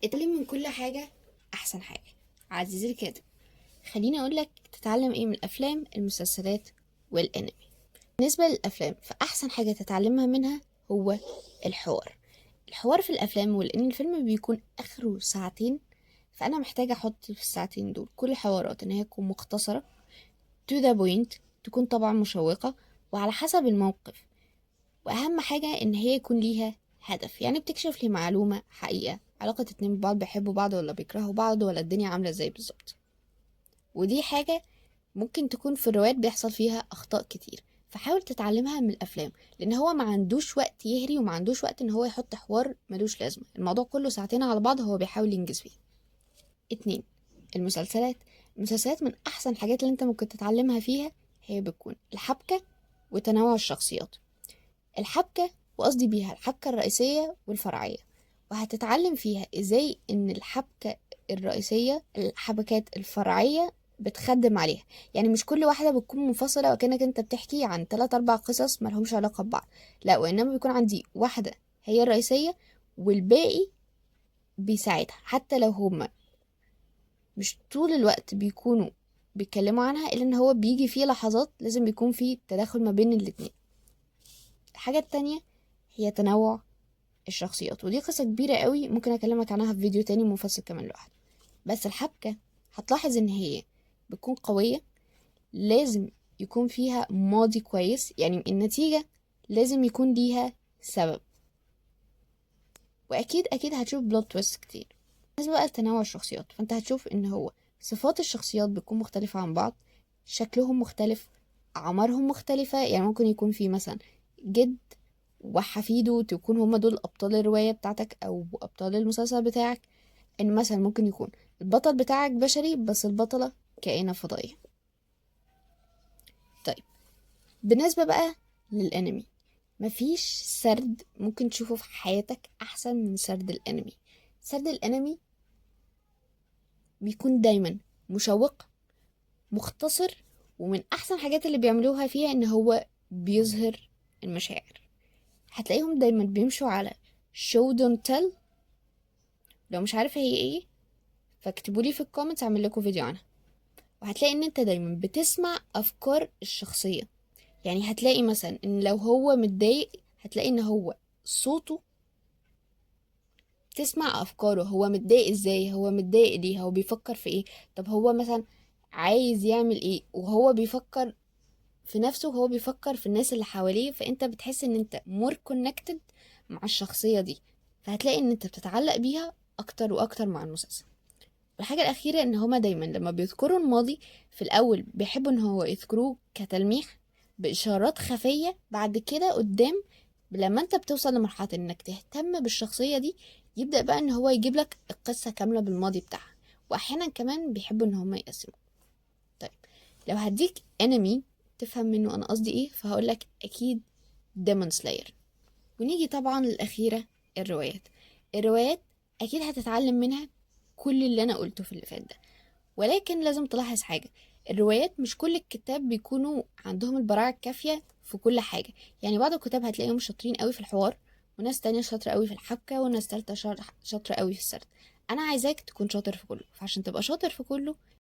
اتعلم من كل حاجة أحسن حاجة. عزيزي الكاتب، خليني أقولك تتعلم إيه من الأفلام، المسلسلات والأنمي. بالنسبة للأفلام فأحسن حاجة تتعلمها منها هو الحوار في الأفلام، ولأن الفيلم بيكون آخره ساعتين، فأنا محتاجة أحط في الساعتين دول كل حوارات إن هي تكون مختصرة to the point، تكون طبعا مشوقة وعلى حسب الموقف، واهم حاجة ان هي يكون ليها هدف، يعني بتكشف لي معلومة حقيقة، علاقة اتنين ببعض بيحبوا بعض ولا بيكرهوا بعض ولا الدنيا عاملة ازاي بالظبط. ودي حاجة ممكن تكون في الروايات بيحصل فيها اخطاء كتير، فحاول تتعلمها من الافلام، لان هو ما عندوش وقت يهري وما عندوش وقت ان هو يحط حوار ملوش لازمة، الموضوع كله ساعتين على بعض هو بيحاول ينجز فيه. اتنين، المسلسلات. المسلسلات من احسن الحاجات اللي انت ممكن تتعلمها فيها، هي بتكون الحبكة وتنوع الشخصيات. الحبكة، وقصدي بيها الحبكة الرئيسية والفرعية، وهتتعلم فيها ازاي ان الحبكة الرئيسية الحبكات الفرعية بتخدم عليها، يعني مش كل واحدة بتكون منفصلة وكأنك انت بتحكي عن 3 4 قصص ملهمش علاقة ببعض، لا، وإنما بيكون عندي واحدة هي الرئيسية والباقي بيساعدها، حتى لو هما مش طول الوقت بيكونوا بيتكلموا عنها، إلا إن هو بيجي فيه لحظات لازم بيكون فيه تداخل ما بين الاتنين. الحاجة التانية هي تنوع الشخصيات، ودي قصة كبيرة قوي ممكن اكلمك عنها في فيديو تاني منفصل كمان لوحده. بس الحبكة هتلاحظ ان هي بتكون قوية، لازم يكون فيها ماضي كويس، يعني النتيجة لازم يكون ليها سبب، واكيد اكيد هتشوف بلوت تويست كتير. بالنسبة بقى لتنوع الشخصيات، فانت هتشوف ان هو صفات الشخصيات بتكون مختلفة عن بعض، شكلهم مختلف، اعمارهم مختلفة، يعني ممكن يكون في مثلا جد وحفيده تكون هما دول ابطال الرواية بتاعتك او ابطال المسلسل بتاعك، ان مثلا ممكن يكون البطل بتاعك بشري بس البطلة كائنة فضائية. طيب، بالنسبة بقى للانمي، مفيش سرد ممكن تشوفه في حياتك احسن من سرد الانمي. سرد الانمي بيكون دايما مشوق، مختصر، ومن احسن الحاجات اللي بيعملوها فيها ان هو بيظهر المشاعر. هتلاقيهم دايما بيمشوا على show don't tell. لو مش عارفة هي ايه فاكتبولي في الكومنتس اعمل لكم فيديو عنها. وهتلاقي ان انت دايما بتسمع افكار الشخصية، يعني هتلاقي مثلا ان لو هو متضايق هتلاقي ان هو صوته، تسمع افكاره، هو متضايق ازاي، هو متضايق ليه، هو بيفكر في ايه، طب هو مثلا عايز يعمل ايه، وهو بيفكر في نفسه وهو بيفكر في الناس اللي حواليه، فانت بتحس ان انت more connected مع الشخصية دي، فهتلاقي ان انت بتتعلق بيها اكتر واكتر مع المسلسل. والحاجة الأخيرة إن هما دايما لما بيذكروا الماضي في الأول بيحبوا إن هو يذكروه كتلميح بإشارات خفية، بعد كده قدام لما انت بتوصل لمرحلة انك تهتم بالشخصية دي يبدأ بقى ان هو يجيب لك القصة كاملة بالماضي بتاعها، وأحيانا كمان بيحبوا ان هما يقسموا. طيب، لو هديك انمي تفهم منه انا قصدي ايه فهقولك اكيد ديمون سلاير. ونيجي طبعا للأخيرة، الروايات. الروايات أكيد هتتعلم منها كل اللي أنا قلته في اللي فات ده، ولكن لازم تلاحظ حاجة، الروايات مش كل الكتاب بيكونوا عندهم البراعة الكافية في كل حاجة، يعني بعض الكتاب هتلاقيهم شاطرين قوي في الحوار، وناس تانية شاطرة قوي في الحبكة، وناس تالتة شاطرة قوي في السرد. أنا عايزاك تكون شاطر في كله، فعشان تبقى شاطر في كله